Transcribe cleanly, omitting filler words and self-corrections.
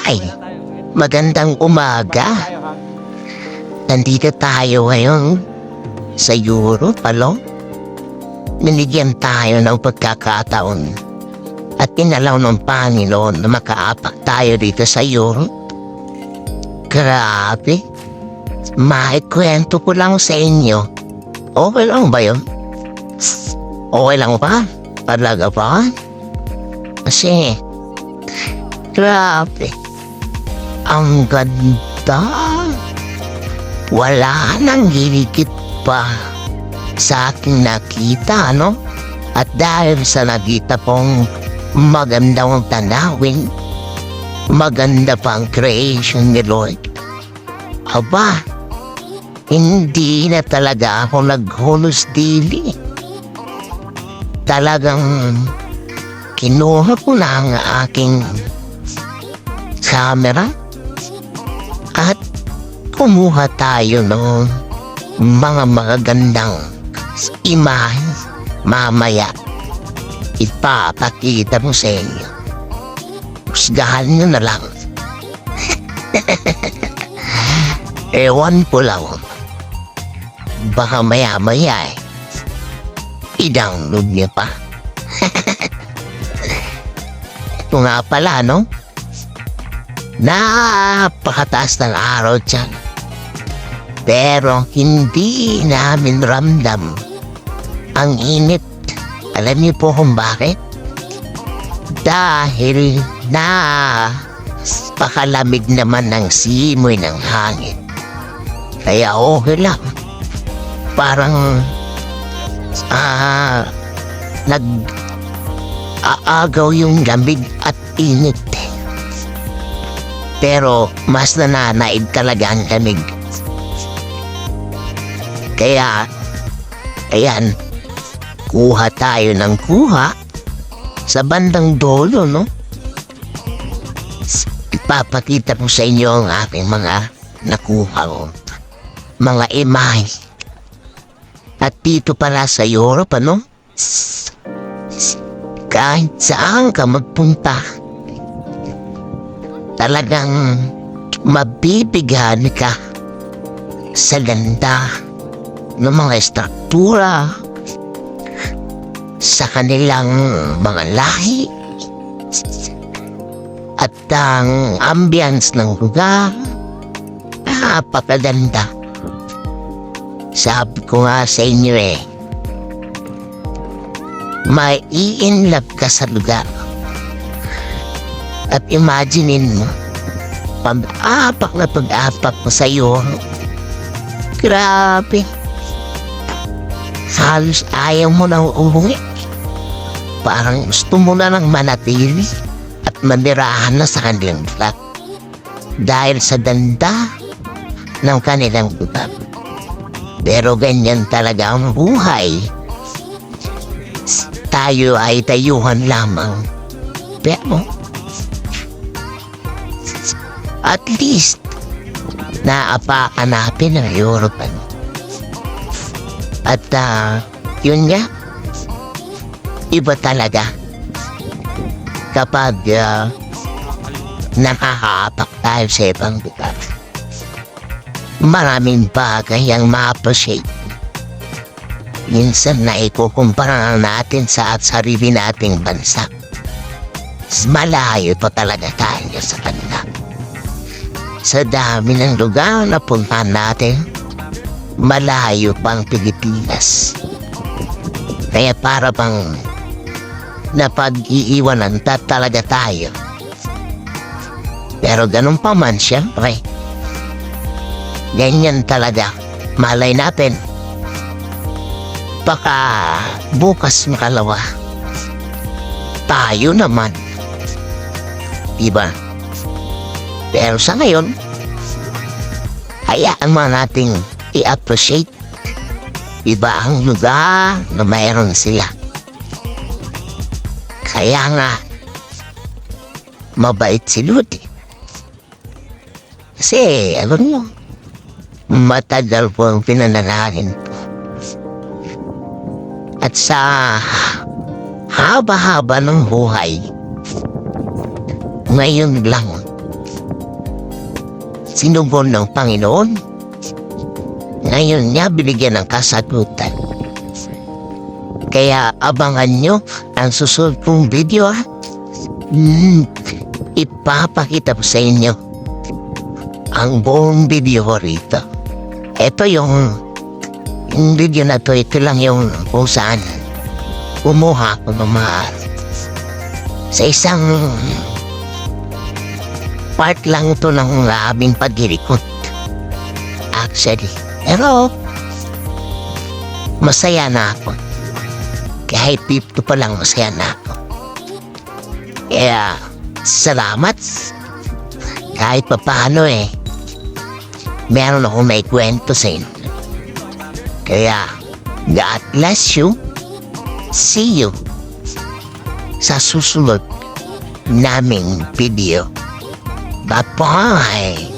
Ay, magandang umaga. Nandito tayo ngayon sa Europe, Binigyan tayo ng pagkakataon at inalaw ng Panginoon na makaapak tayo dito sa Europe. Grabe. Maikwento ko lang sa inyo. Okay lang ba yun? Okay lang ba? Talaga ba? Kasi, grabe. Ang ganda. Wala nang higit pa sa aking nakita, At dahil sa nakita pong magandang tanawin, maganda pang creation ni Lord. Aba, hindi na talaga ako naghulos dili. Talagang kinuha ko na ang aking camera at kumuha tayo ng mga magagandang imahe. Mamaya ipapakita mo sa inyo. Husgahan nyo na lang. Ewan po lang. Baka maya-maya i-download niya pa. Ito nga pala, Napakataas ng araw dyan. Pero hindi namin ramdam ang init. Alam niyo po kung bakit? Dahil pakalamig naman ng simoy ng hangin. Kaya okay lang. Parang nag-aagaw yung lamig at init. Pero mas nananaig talaga ang lamig. Kaya, ayan, kuha tayo ng kuha sa bandang dolo, Ipapakita ko sa inyo ang aking mga nakuha ko. Mga imahe. At dito pala sa Europe, kahit saan ka magpunta, talagang mabibigyan ka sa ganda ng mga estruktura, sa kanilang mga lahi, at ang ambience ng lugar. Napakaganda. Sabi ko nga sa inyo may i-inlove ka sa lugar. At imaginein mo, pag-apak na pag-apak mo sa iyo, grabe. Halos ayaw mo nang umuwi. Parang gusto mo na nang manatili at manirahan na sa kanilang lugar. Dahil sa ganda ng kanilang lugar. Pero ganyan talaga ang buhay. Tayo ay tayuhan lamang. Pero at least naapakan natin ang Europe. At yun nga, iba talaga kapag nakakapak tayo sa ibang lugar. Maraming bagay ang ma-appreciate. Minsan na ikukumpara natin sa sarili nating bansa. Malayo pa talaga tayo sa kanila. Sa dami ng lugar na puntahan natin, malayo pang Pilipinas. Kaya para bang napag-iiwanan talaga tayo. Pero ganun pa man, siyempre. Ganyan talaga. Malay natin. Baka bukas makalawa. Tayo naman. Diba? Pero sa ngayon, hayaan mo nating i-appreciate iba ang lugar na mayroon sila. Kaya nga, mabait si Ludi. Kasi, alam mo, matagal po ang pinanalangin po. At sa haba-haba ng buhay, ngayon lang sinugon ng Panginoon. Ngayon niya binigyan ng kasagutan. Kaya abangan nyo ang susunod kong video ha. Ipapakita ko sa inyo ang buong video ko rito. Ito yung video na to, ito lang yung kung saan kumuha ko ng mga sa isang part lang ito ng aming pagirikot. Actually, pero masaya na ako. Kahit dito pa lang masaya na ako. Kaya salamat. Kahit pa paano meron akong may kwento sa inyo. Kaya God bless you. See you sa susunod naming video. Bye-bye!